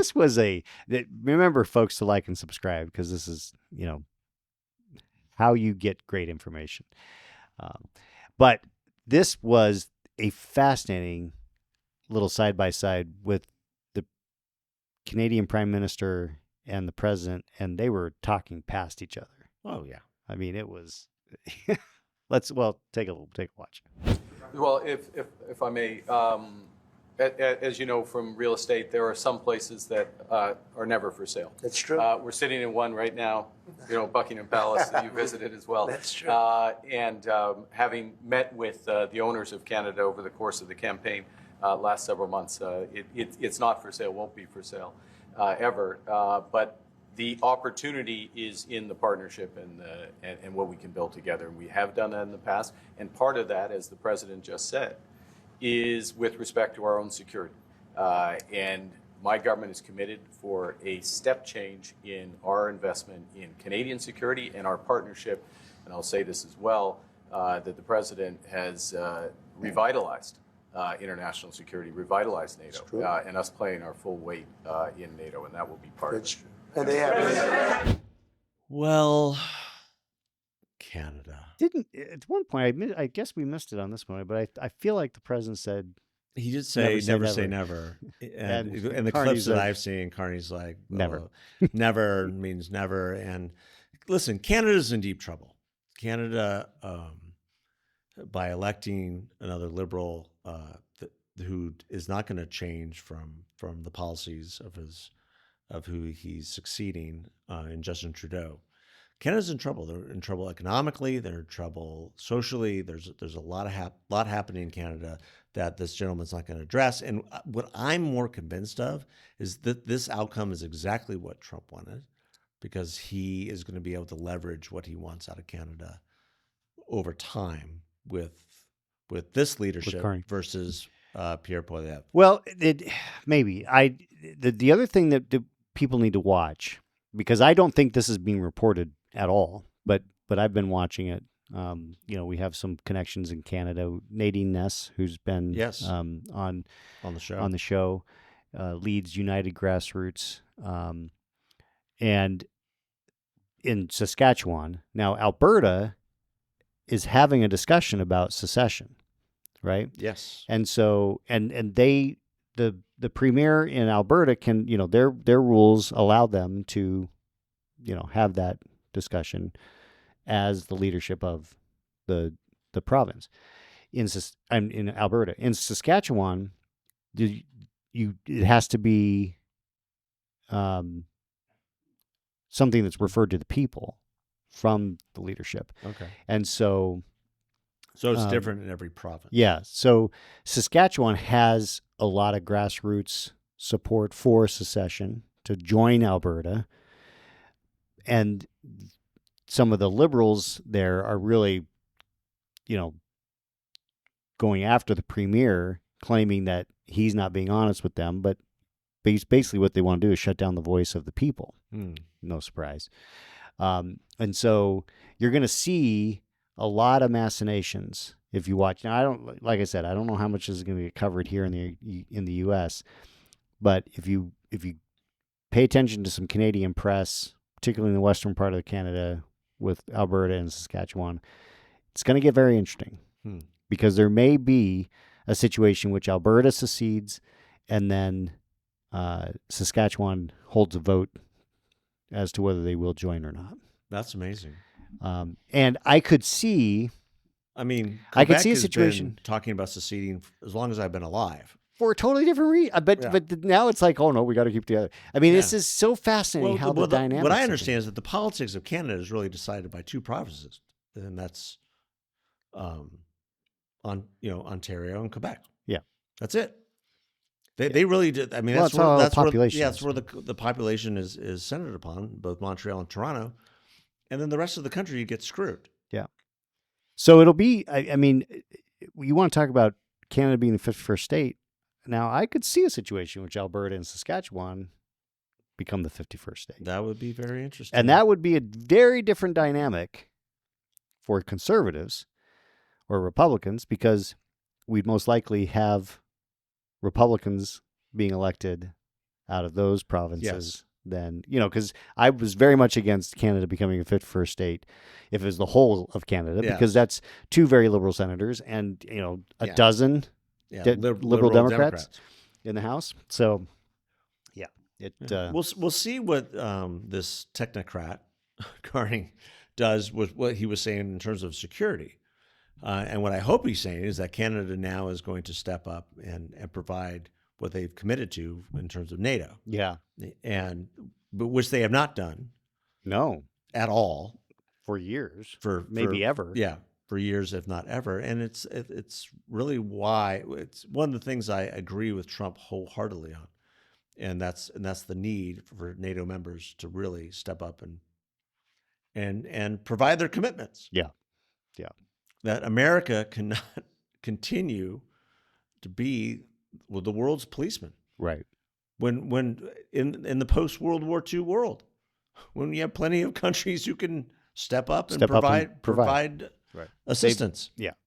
This was remember, folks, to like and subscribe, because this is, how you get great information. But this was a fascinating little side-by-side with the Canadian Prime Minister and the President, and they were talking past each other. Oh, yeah. I mean, it was... take a watch. Well, if I may, as you know from real estate, there are some places that are never for sale. That's true. We're sitting in one right now, Buckingham Palace that you visited as well. That's true. And having met with the owners of Canada over the course of the campaign last several months, it's not for sale, won't be for sale ever. But the opportunity is in the partnership and what we can build together. And we have done that in the past. And part of that, as the President just said, is with respect to our own security. And my government is committed for a step change in our investment in Canadian security and our partnership. And I'll say this as well, that the President has revitalized international security, revitalized NATO, and us playing our full weight in NATO, and that will be part of it. And they have. Well, Canada. At one point, I guess we missed it on this one, but I feel like the President said... He did say, never say never. And the clips that I've seen, Carney's like, never. Never means never. And listen, Canada's in deep trouble. Canada, by electing another Liberal who is not going to change from the policies of who he's succeeding in Justin Trudeau, Canada's in trouble. They're in trouble economically. They're in trouble socially. There's a lot happening in Canada that this gentleman's not going to address. And what I'm more convinced of is that this outcome is exactly what Trump wanted, because he is going to be able to leverage what he wants out of Canada over time with this leadership versus Pierre Poilievre. Well, maybe the other thing that people need to watch, because I don't think this is being reported at all, but I've been watching it. We have some connections in Canada. Nadine Ness, who's been on the show, leads United Grassroots, and in Saskatchewan. Now, Alberta is having a discussion about secession, right? Yes. And so, and they, the premier in Alberta can, their rules allow them to, have that discussion as the leadership of the province in Alberta. In Saskatchewan, it has to be something that's referred to the people from the leadership. Okay. And so it's different in every province. Yeah. So Saskatchewan has a lot of grassroots support for secession to join Alberta. And some of the Liberals there are really, going after the premier, claiming that he's not being honest with them. But basically what they want to do is shut down the voice of the people. No surprise. And so you're going to see a lot of machinations if you watch. Now, like I said, I don't know how much is going to get covered here in the U.S., but if you pay attention to some Canadian press, particularly in the western part of Canada with Alberta and Saskatchewan, it's going to get very interesting because there may be a situation in which Alberta secedes and then Saskatchewan holds a vote as to whether they will join or not. That's amazing. And I could see... I could see a situation... talking about seceding as long as I've been alive. For a totally different reason. But now it's like, oh no, we got to keep together. This is so fascinating the dynamics... What I understand is that the politics of Canada is really decided by two provinces, and that's Ontario and Quebec. Yeah. That's it. They really did. That's where the population is centered upon, both Montreal and Toronto. And then the rest of the country gets screwed. Yeah. So it'll be, you want to talk about Canada being the 51st state. Now, I could see a situation in which Alberta and Saskatchewan become the 51st state. That would be very interesting. And that would be a very different dynamic for conservatives or Republicans, because we'd most likely have Republicans being elected out of those provinces, then, because I was very much against Canada becoming a fit first state if it was the whole of Canada, because that's 2 very liberal senators and, a dozen liberal Democrats in the House. So, we'll see what this technocrat Carney does with what he was saying in terms of security. And what I hope he's saying is that Canada now is going to step up and provide what they've committed to in terms of NATO. Yeah. But which they have not done. No. At all. For years. Maybe ever. Yeah. For years, if not ever. And it's really why it's one of the things I agree with Trump wholeheartedly on. And that's the need for NATO members to really step up and provide their commitments. Yeah. Yeah. That America cannot continue to be the world's policeman. Right. When in the post-World War II world, when you have plenty of countries who can step up and provide right. assistance.